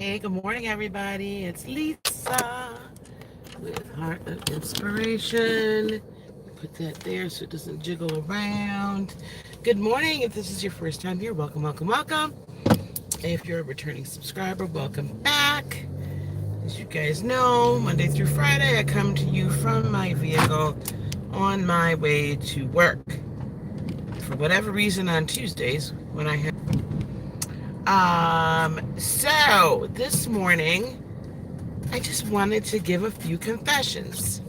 Hey, good morning, everybody. It's Lisa with Heart of Inspiration. Put that there so it doesn't jiggle around. Good morning. If this is your first time here, welcome, welcome, welcome. If you're a returning subscriber, welcome back. As you guys know, Monday through Friday, I come to you from my vehicle on my way to work. For whatever reason, on Tuesdays, when I have. So this morning, I just wanted to give a few confessions.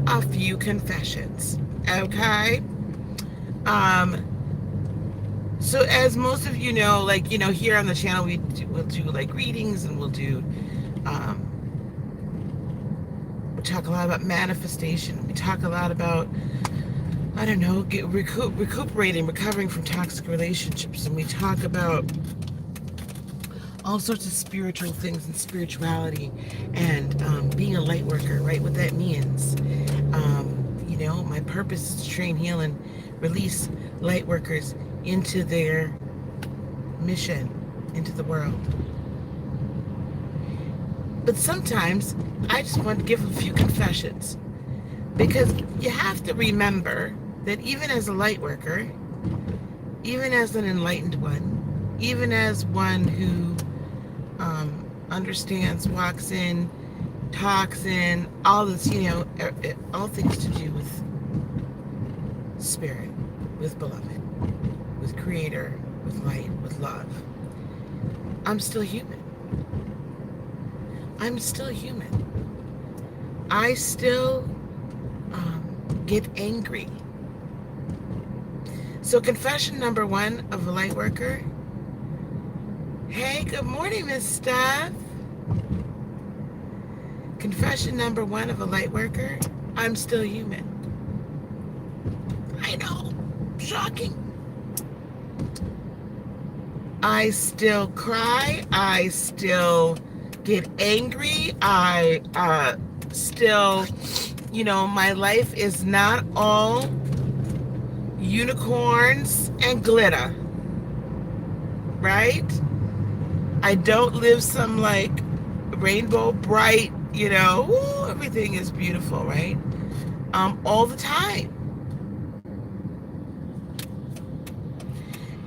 A few confessions. Okay? Um, so as most of you know, here on the channel, we'll do like readings and we talk a lot about manifestation. We talk a lot about, I don't know, recuperating, recovering from toxic relationships. And we talk about all sorts of spiritual things and spirituality and being a light worker, right? What that means. My purpose is to train, heal, and release light workers into their mission, into the world. But sometimes I just want to give a few confessions, because you have to remember that even as a light worker, even as an enlightened one, even as one who understands, walks in, talks in, all this, all things to do with spirit, with beloved, with creator, with light, with love. I'm still human. I'm still human. I still get angry. So confession number one of a light worker. Hey, good morning, Miss Steph. Confession number one of a light worker. I'm still human. I know. Shocking. I still cry. I still get angry. I still, my life is not all unicorns and glitter, right? I don't live some like rainbow bright, everything is beautiful, right? All the time.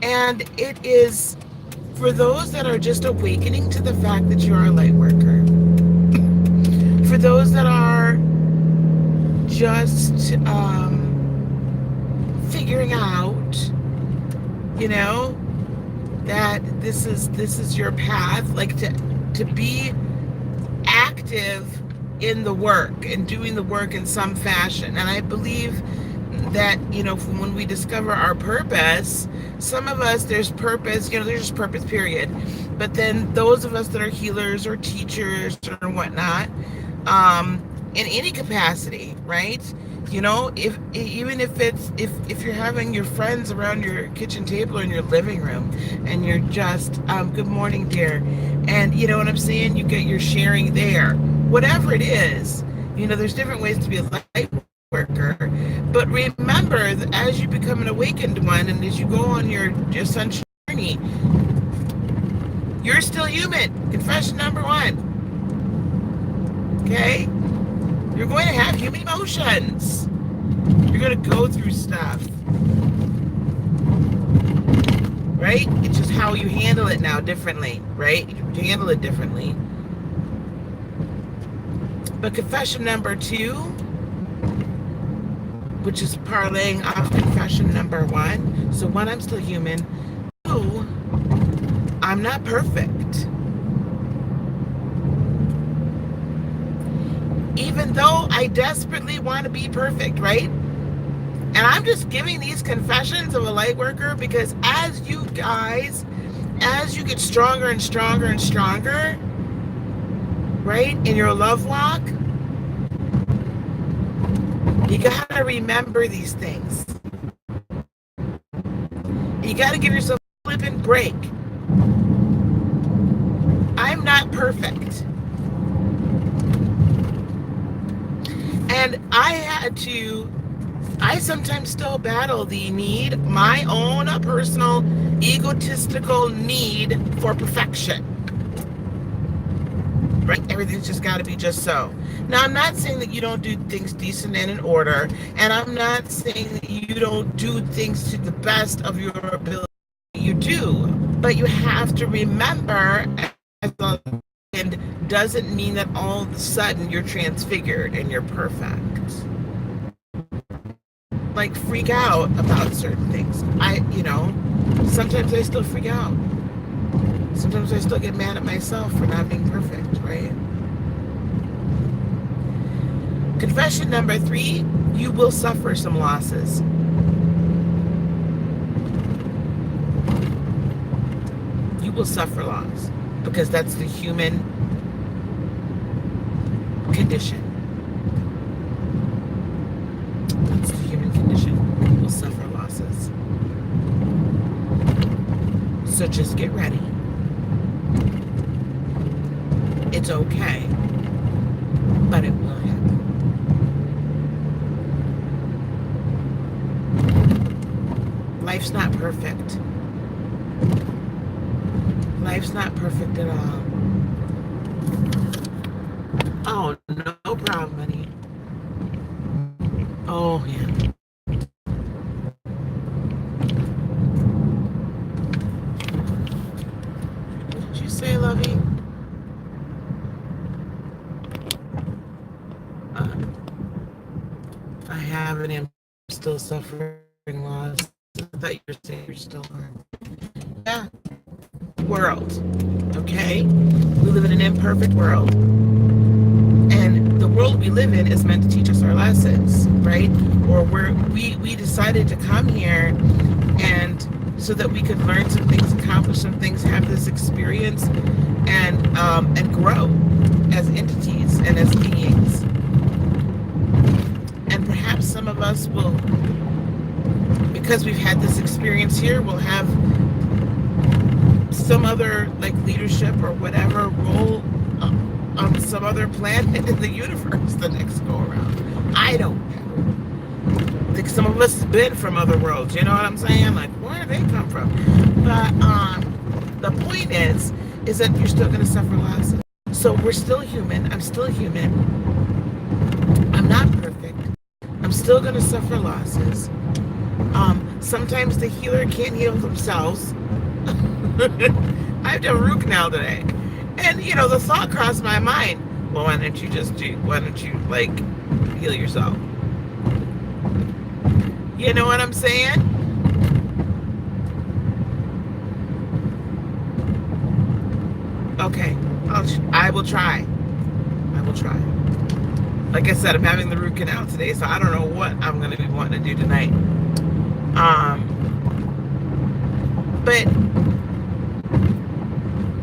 And it is for those that are just awakening to the fact that you are a light worker. For those that are just figuring out, that this is your path, like to be active in the work and doing the work in some fashion. And I believe that, when we discover our purpose, some of us, there's purpose, there's just purpose, period. But then those of us that are healers or teachers or whatnot, in any capacity, right? If you're having your friends around your kitchen table or in your living room, and you're just, good morning, dear, and you know what I'm saying, you're sharing there, whatever it is, there's different ways to be a light worker. But remember that as you become an awakened one, and as you go on your ascension journey, you're still human. Confession number one. Okay? You're going to have human emotions. You're going to go through stuff. Right? It's just how you handle it now differently, right? You handle it differently. But confession number two, which is parlaying off confession number one. So one, I'm still human. Two, I'm not perfect. Even though I desperately want to be perfect, right? And I'm just giving these confessions of a light worker because as you get stronger and stronger and stronger, right, in your love walk, you gotta remember these things. You gotta give yourself a flipping break. I'm not perfect. And I had to I sometimes still battle the need, my own personal egotistical need for perfection. Right? Everything's just got to be just so. Now, I'm not saying that you don't do things decent and in order, and I'm not saying that you don't do things to the best of your ability. You do, but you have to remember, as a and doesn't mean that all of a sudden you're transfigured and you're perfect. Like, freak out about certain things. Sometimes I still freak out. Sometimes I still get mad at myself for not being perfect, right? Confession number 3, you will suffer some losses. You will suffer loss because that's the human condition. That's the human condition. You will suffer losses. So just get ready. It's okay, but it will happen. Life's not perfect. Life's not perfect at all. Oh, no problem, honey. Oh, yeah. What did you say, lovey? I haven't. I'm still suffering loss. I thought you were saying you're still on. Yeah. World. Okay? We live in an imperfect world. And the world we live in is meant to teach us our lessons, right? Or we decided to come here and so that we could learn some things, accomplish some things, have this experience, and grow as entities and as beings. And perhaps some of us will, because we've had this experience here, will have some other like leadership or whatever role on some other planet in the universe the next go around. I don't know. I think some of us have been from other worlds, you know what I'm saying? Like, where do they come from? But the point is that you're still going to suffer losses. So we're still human. I'm still human. I'm not perfect. I'm still going to suffer losses. Sometimes the healer can't heal themselves. I have to have a root canal today. And, the thought crossed my mind, well, why don't you heal yourself? You know what I'm saying? Okay, I will try. Like I said, I'm having the root canal today, so I don't know what I'm going to be wanting to do tonight. But,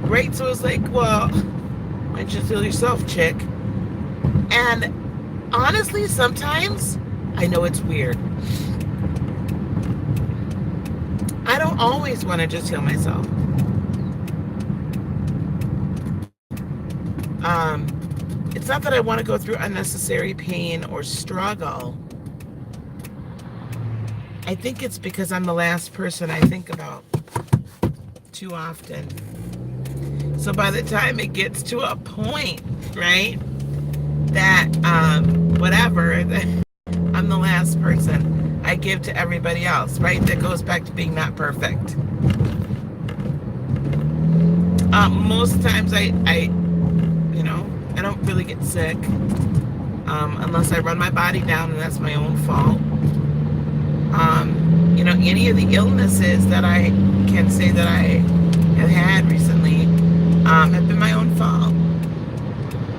right, so it's like, well, why don't you heal yourself, chick? And honestly, sometimes, I know it's weird. I don't always want to just heal myself. It's not that I want to go through unnecessary pain or struggle. I think it's because I'm the last person I think about too often. So by the time it gets to a point, right, that whatever, I'm the last person I give to everybody else, right? That goes back to being not perfect. Most times I don't really get sick unless I run my body down, and that's my own fault. Any of the illnesses that I can say that I have had recently have been my own fault.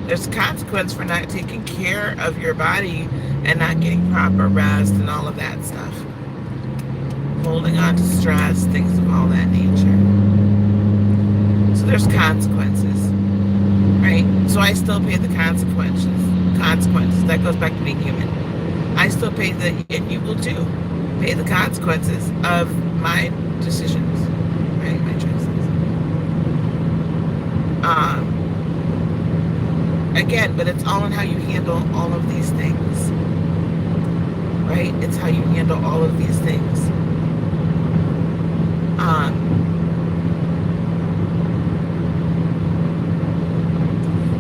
There's a consequence for not taking care of your body and not getting proper rest and all of that stuff. Holding on to stress, things of all that nature. So there's consequences, right? So I still pay the consequences. That goes back to being human. I still pay and you will too, pay the consequences of my decisions, right? My choices. Again, but it's all in how you handle all of these things. right? It's how you handle all of these things.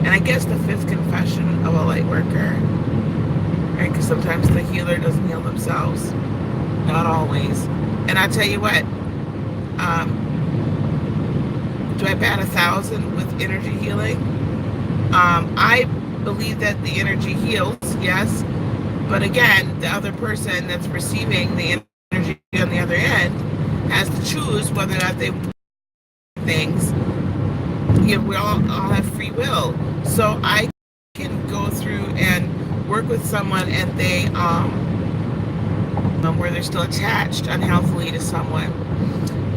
And I guess the fifth confession of a light worker, right? Because sometimes the healer doesn't heal themselves, not always. And I tell you what, do I bat 1,000 with energy healing? I believe that the energy heals, yes, but again, the other person that's receiving the energy on the other end has to choose whether or not they things. You know, we all have free will, so I can go through and work with someone, and they where they're still attached unhealthily to someone,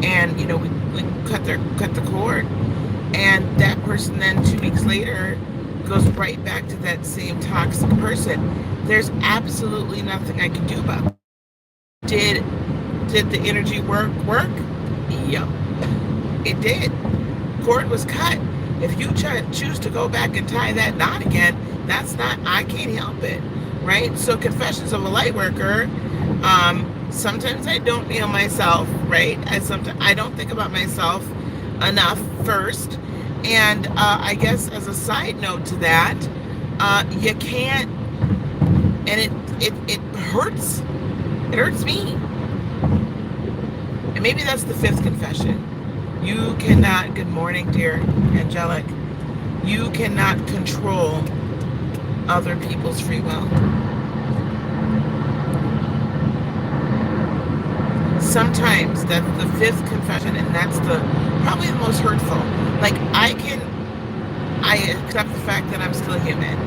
and you know, we cut the cord, and that person then 2 weeks later goes right back to that same toxic person. There's absolutely nothing I can do about it. Did the energy work? Yep, it did. Cord was cut. If you choose to go back and tie that knot again, that's not, I can't help it, right? So confessions of a light worker, sometimes I don't heal myself, right? I don't think about myself enough first. And I guess as a side note to that, you can't, and it hurts. It hurts me. And maybe that's the fifth confession. You cannot, good morning, dear angelic, you cannot control other people's free will. Sometimes that's the fifth confession, and that's probably the most hurtful. Like, I accept the fact that I'm still human,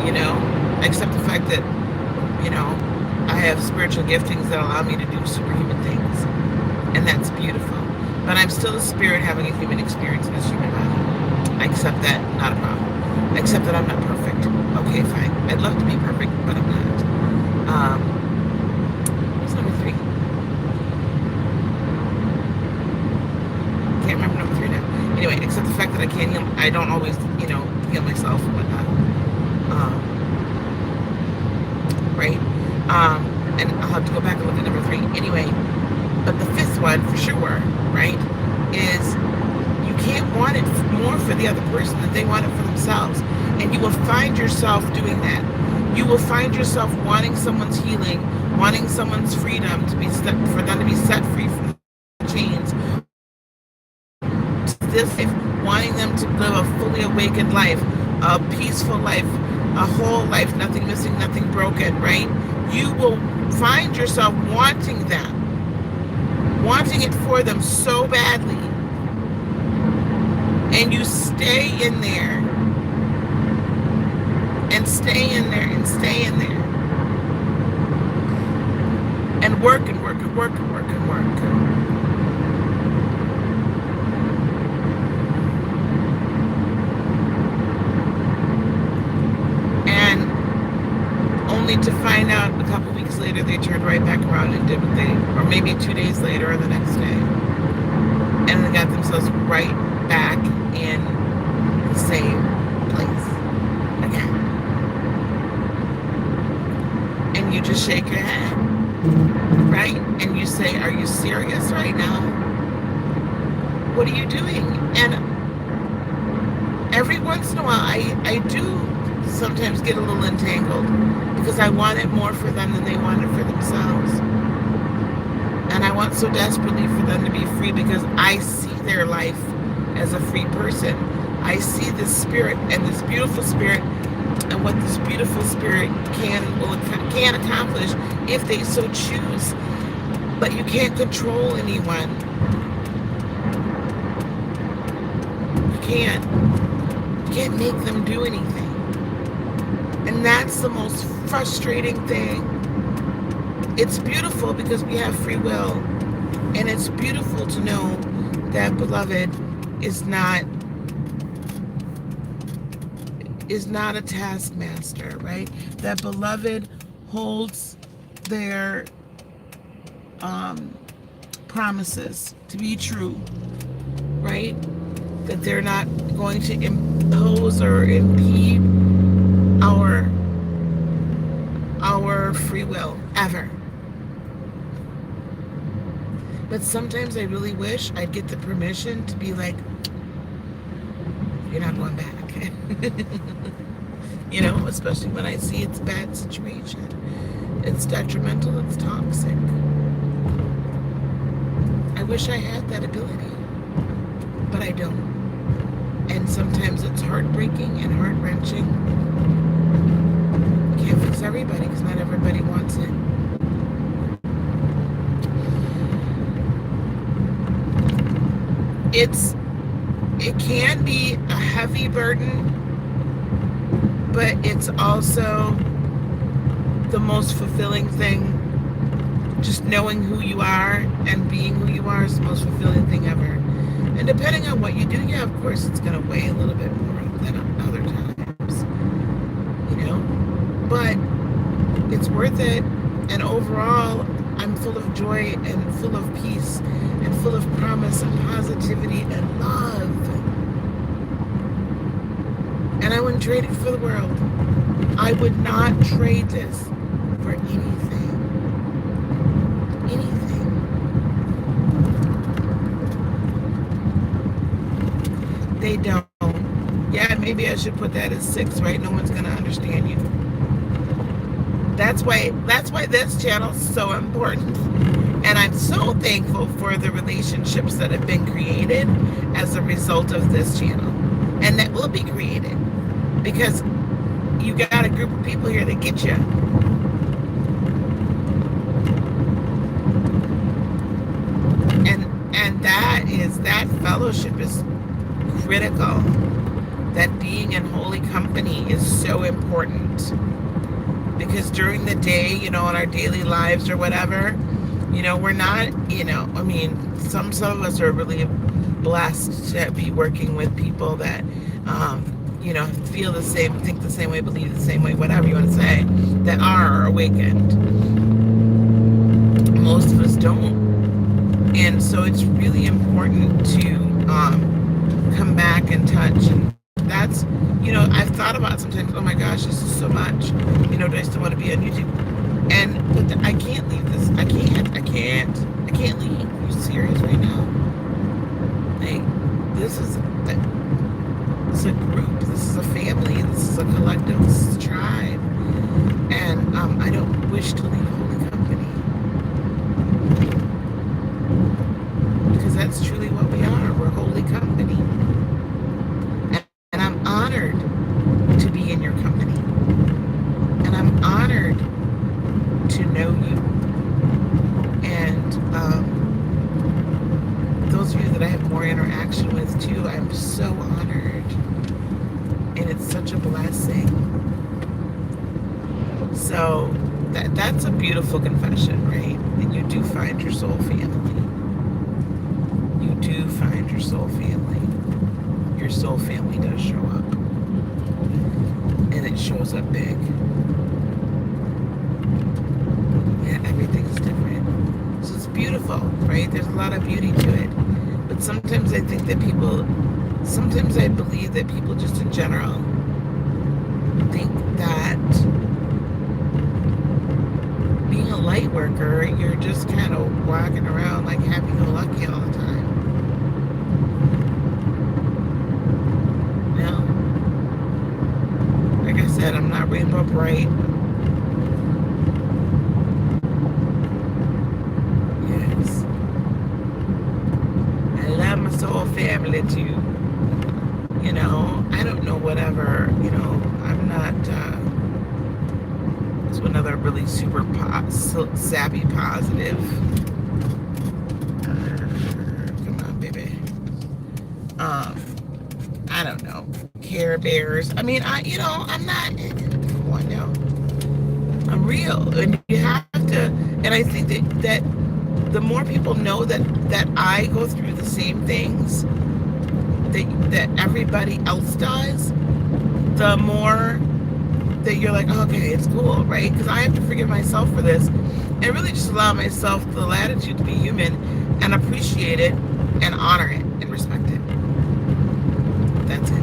you know? I accept the fact that, you know, I have spiritual giftings that allow me to do superhuman things, and that's beautiful. But I'm still a spirit having a human experience in this human body. I accept that, not a problem. I accept that I'm not perfect. Okay, fine. I'd love to be perfect, but I'm not. What's number 3? Can't remember number 3 now. Anyway, accept the fact that I can't heal. I don't always, you know, heal myself and whatnot. Right? And I'll have to go back and look at number 3. Anyway, but the fifth one, for sure, right, is you can't want it more for the other person than they want it for themselves. And you will find yourself doing that. You will find yourself wanting someone's healing, wanting someone's freedom to be set, for them to be set free from chains. This life, wanting them to live a fully awakened life, a peaceful life, a whole life, nothing missing, nothing broken, right? You will find yourself wanting that. Wanting it for them so badly, and you stay in there and stay in there and stay in there and work and work and work and work and work, and only to find out a couple weeks later they turned right back around and did what they, or maybe 2 days later or the next day, and they got themselves right back in the same place again. And you just shake your head, right? And you say, are you serious right now? What are you doing? And every once in a while I do sometimes get a little entangled, because I want it more for them than they want it for themselves. And I want so desperately for them to be free, because I see their life as a free person. I see this spirit, and this beautiful spirit, and what this beautiful spirit can accomplish if they so choose. But you can't control anyone. You can't make them do anything. And that's the most frustrating thing. It's beautiful because we have free will. And it's beautiful to know that beloved is not a taskmaster, right? That beloved holds their promises to be true, right? That they're not going to impose or impede our free will. ever. But sometimes I really wish I'd get the permission to be like, you're not going back. You know, especially when I see it's a bad situation. It's detrimental, it's toxic. I wish I had that ability, but I don't. And sometimes it's heartbreaking and heart-wrenching. Can't fix everybody because not everybody wants it. It can be a heavy burden, but it's also the most fulfilling thing. Just knowing who you are and being who you are is the most fulfilling thing ever. And depending on what you do, yeah, of course, it's going to weigh a little bit more than other times, you know, but it's worth it. And overall, I'm full of joy and full of peace and full of promise and positivity and love. And I wouldn't trade it for the world. I would not trade this for anything. Anything. They don't. Yeah, maybe I should put that as 6, right? No one's gonna understand you. That's why this channel is so important. And I'm so thankful for the relationships that have been created as a result of this channel. And that will be created. Because you got a group of people here that get you. And that fellowship is critical. That being in holy company is so important. Because during the day, you know, in our daily lives or whatever, you know, we're not, you know, I mean, some of us are really blessed to be working with people that, you know, feel the same, think the same way, believe the same way, whatever you want to say, that are awakened. Most of us don't. And so it's really important to come back and touch. And that's, you know, I've thought about sometimes, oh my gosh, this is so much. You know, do I still want to be on YouTube? But I can't leave this. I can't leave. Are you serious right now? Like, this is a group. This is a family. This is a collective. This is a tribe. And I don't wish to leave holy company. Because that's truly what we are. We're holy company. And I'm honored to be in your company. And I'm honored to know you. And those of you that I have more interaction with too, I'm so honored. And it's such a blessing. So that's a beautiful confession, right? And you do find your soul family. You do find your soul family. Your soul family does show up. And it shows up big. Yeah, everything's different. So it's beautiful, right? There's a lot of beauty to it. But sometimes I think that sometimes I believe that people just in general think that being a light worker, you're just kind of walking around like happy-go-lucky all the time. No. Like I said, I'm not rainbow bright. Yes. I love my soul family too. You know, I don't know whatever, you know, I'm not, it's another really super savvy positive. Come on, baby. I don't know, Care Bears. I mean, I'm not, come on now. I'm real, and you have to, and I think that the more people know that I go through the same things that everybody else does, the more that you're like, okay, it's cool, right? Because I have to forgive myself for this and really just allow myself the latitude to be human and appreciate it and honor it and respect it. That's it.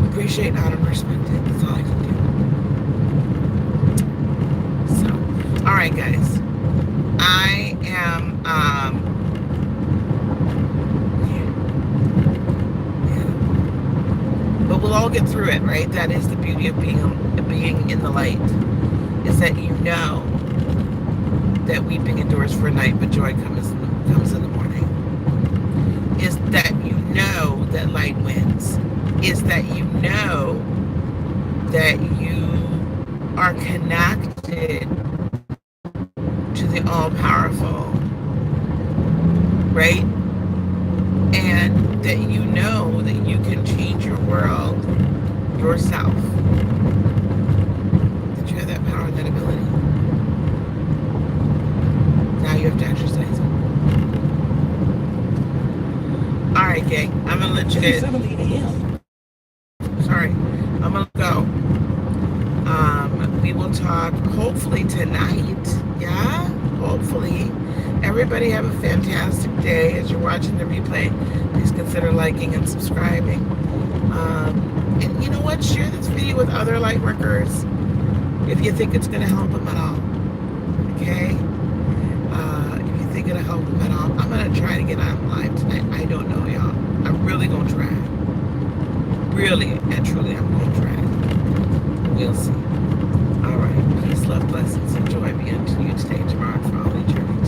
Appreciate, honor, and respect it. That's all I can do. So right, guys. I am, yeah. But we'll all get through it, right? That is the beauty of being in the light, is that you know that weeping endures for a night, but joy comes in the morning. Is that you know that light wins. Is that you know that you are connected to the all-powerful, right? And that you know that you can change your world yourself. That you have that power and that ability. Now you have to exercise it. Alright, gang. I'm gonna let you guys. Sorry. I'm gonna go. We will talk hopefully tonight. Yeah? Hopefully. Everybody have a fantastic day. As you're watching the replay, please consider liking and subscribing. And you know what? Share this video with other light workers if you think it's going to help them at all. Okay? If you think it'll help them at all. I'm going to try to get on live tonight. I don't know, y'all. I'm really going to try. Really and truly, I'm going to try. We'll see. All right. Peace, love, blessings, and joy be unto you today, tomorrow, and for all eternity.